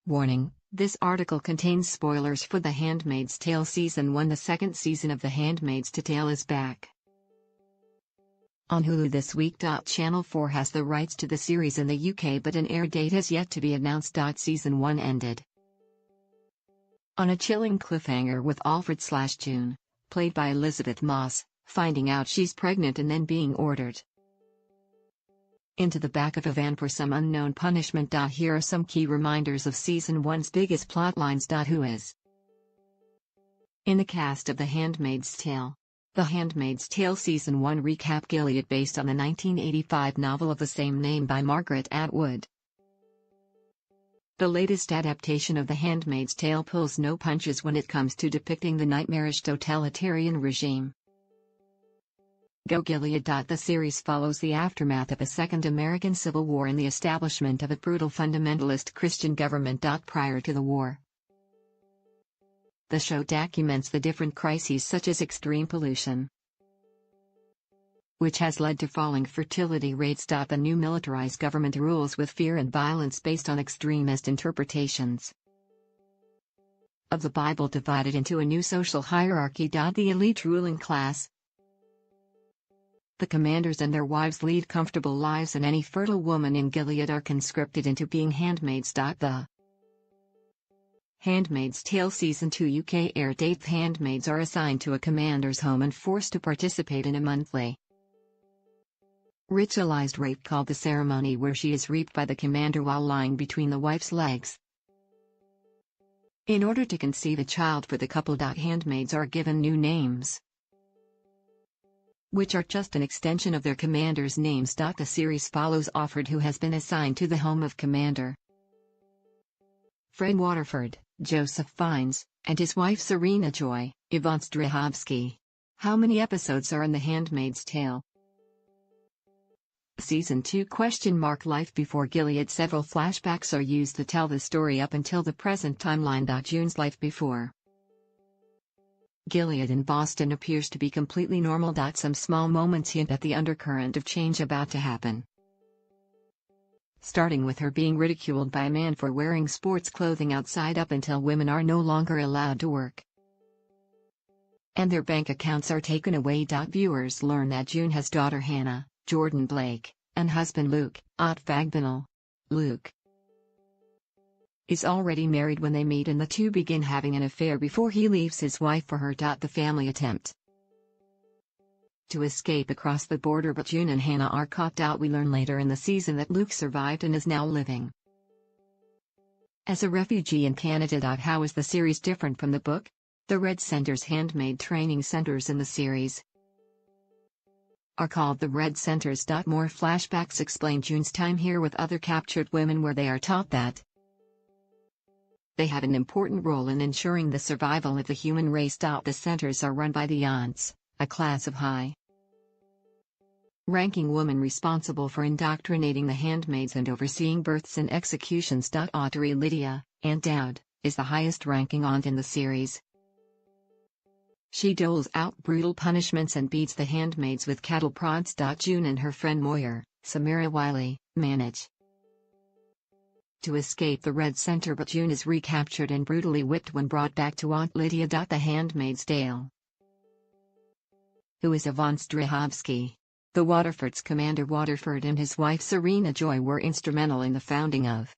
Warning, this article contains spoilers for The Handmaid's Tale Season 1. The second season of The Handmaid's Tale is back on Hulu this week. Channel 4 has the rights to the series in the UK, but an air date has yet to be announced. Season 1 ended on a chilling cliffhanger with Alfred/June, played by Elizabeth Moss, finding out she's pregnant and then being ordered into the back of a van for some unknown punishment. Here are some key reminders of Season 1's biggest plotlines. Who is in the cast of The Handmaid's Tale? The Handmaid's Tale Season 1 recap. Gilead, based on the 1985 novel of the same name by Margaret Atwood. The latest adaptation of The Handmaid's Tale pulls no punches when it comes to depicting the nightmarish totalitarian regime. Go Gilead. The series follows the aftermath of a second American Civil War and the establishment of a brutal fundamentalist Christian government. Prior to the war, the show documents the different crises such as extreme pollution, which has led to falling fertility rates. The new militarized government rules with fear and violence based on extremist interpretations of the Bible, divided into a new social hierarchy. The elite ruling class, the commanders and their wives, lead comfortable lives, and any fertile woman in Gilead are conscripted into being handmaids. The Handmaid's Tale Season 2 UK air date. The handmaids are assigned to a commander's home and forced to participate in a monthly ritualized rape called the ceremony, where she is raped by the commander while lying between the wife's legs. In order to conceive a child for the couple, handmaids are given new names, which are just an extension of their commander's names. The series follows Offred, who has been assigned to the home of Commander Fred Waterford, Joseph Fiennes, and his wife Serena Joy, Yvonne Strahovski. How many episodes are in The Handmaid's Tale? Season 2 ? Life before Gilead. Several flashbacks are used to tell the story up until the present timeline. June's life before Gilead in Boston appears to be completely normal. Some small moments hint at the undercurrent of change about to happen, starting with her being ridiculed by a man for wearing sports clothing outside, up until women are no longer allowed to work and their bank accounts are taken away. Viewers learn that June has daughter Hannah, Jordan Blake, and husband Luke, Ott Fagbinal. Luke is already married when they meet, and the two begin having an affair before he leaves his wife for her. The family attempt to escape across the border, but June and Hannah are caught. We learn later in the season that Luke survived and is now living as a refugee in Canada. How is the series different from the book? The Red Center's handmaid training centers in the series are called the Red Centers. More flashbacks explain June's time here with other captured women, where they are taught that they have an important role in ensuring the survival of the human race. The centers are run by the aunts, a class of high-ranking women responsible for indoctrinating the handmaids and overseeing births and executions. Audrey Lydia, Aunt Dowd, is the highest-ranking aunt in the series. She doles out brutal punishments and beats the handmaids with cattle prods. June and her friend Moyer, Samira Wiley, manage to escape the Red Center, but June is recaptured and brutally whipped when brought back to Aunt Lydia. The Handmaid's Tale. Who is Yvonne Strahovski? The Waterfords. Commander Waterford and his wife Serena Joy were instrumental in the founding of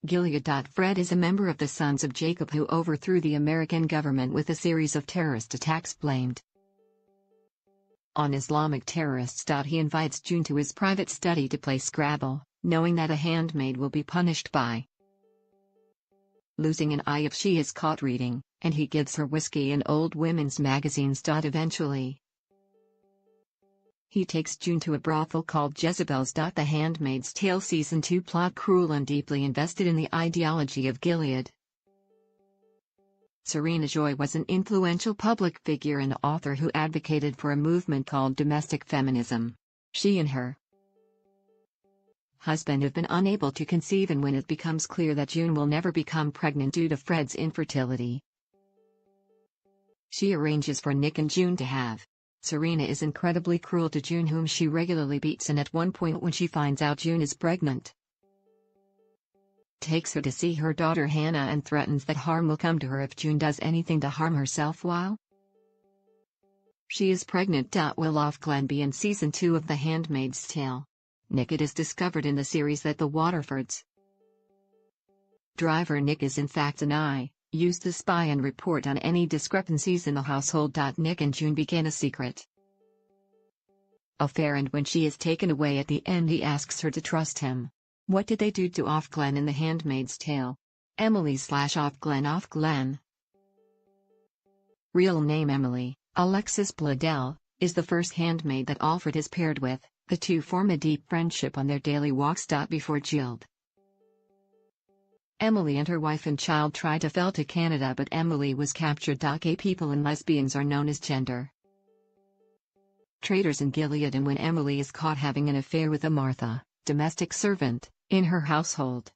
Gilead. Fred is a member of the Sons of Jacob who overthrew the American government with a series of terrorist attacks blamed on Islamic terrorists. He invites June to his private study to play Scrabble, knowing that a handmaid will be punished by losing an eye if she is caught reading, and he gives her whiskey and old women's magazines. Eventually, he takes June to a brothel called Jezebel's. The Handmaid's Tale Season 2 plot. Cruel and deeply invested in the ideology of Gilead, Serena Joy was an influential public figure and author who advocated for a movement called domestic feminism. She and her husband have been unable to conceive, and when it becomes clear that June will never become pregnant due to Fred's infertility, she arranges for Nick and June to have. Serena is incredibly cruel to June, whom she regularly beats, and at one point when she finds out June is pregnant, takes her to see her daughter Hannah and threatens that harm will come to her if June does anything to harm herself while she is pregnant. Will Ofglen be in Season 2 of The Handmaid's Tale? Nick. It is discovered in the series that the Waterfords' driver Nick is in fact an eye, used to spy and report on any discrepancies in the household. Nick and June begin a secret affair, and when she is taken away at the end he asks her to trust him. What did they do to Ofglen in The Handmaid's Tale? Emily/Ofglen. Ofglen, real name Emily, Alexis Bladel, is the first handmaid that Alfred is paired with. The two form a deep friendship on their daily walks. Before jailed, Emily and her wife and child tried to flee to Canada, but Emily was captured. Gay people and lesbians are known as gender traitors in Gilead, and when Emily is caught having an affair with a Martha, domestic servant, in her household,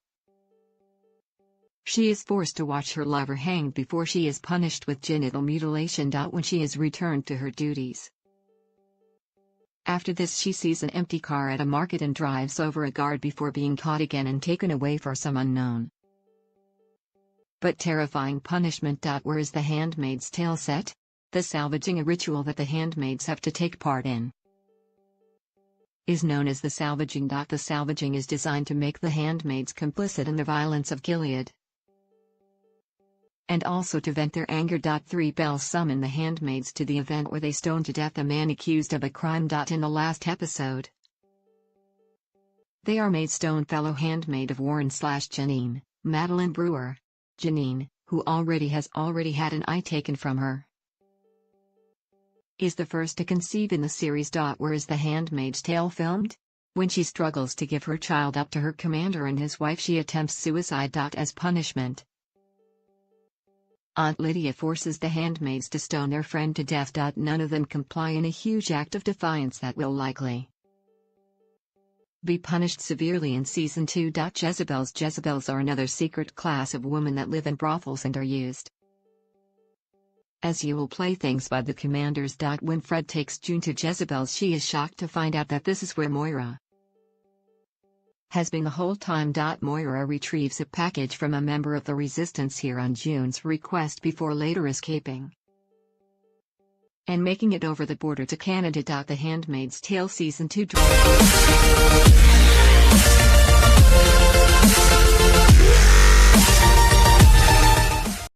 she is forced to watch her lover hanged before she is punished with genital mutilation. When she is returned to her duties, after this she sees an empty car at a market and drives over a guard before being caught again and taken away for some unknown but terrifying punishment. Where is The Handmaid's Tale set? The salvaging, a ritual that the handmaids have to take part in, is known as the salvaging. The salvaging is designed to make the handmaids complicit in the violence of Gilead, and also to vent their anger. 3 Bells summon the handmaids to the event where they stone to death a man accused of a crime. In the last episode, they are made stone fellow handmaid of Warren/Janine, Madeline Brewer. Janine, who has already had an eye taken from her, is the first to conceive in the series. Where is The Handmaid's Tale filmed? When she struggles to give her child up to her commander and his wife, she attempts suicide. As punishment, Aunt Lydia forces the handmaids to stone their friend to death. None of them comply in a huge act of defiance that will likely be punished severely in Season 2. Jezebels are another secret class of women that live in brothels and are used as Yule playthings by the commanders. When Fred takes June to Jezebel's, she is shocked to find out that this is where Moira has been the whole time. Moira retrieves a package from a member of the resistance here on June's request before later escaping and making it over the border to Canada. The Handmaid's Tale Season 2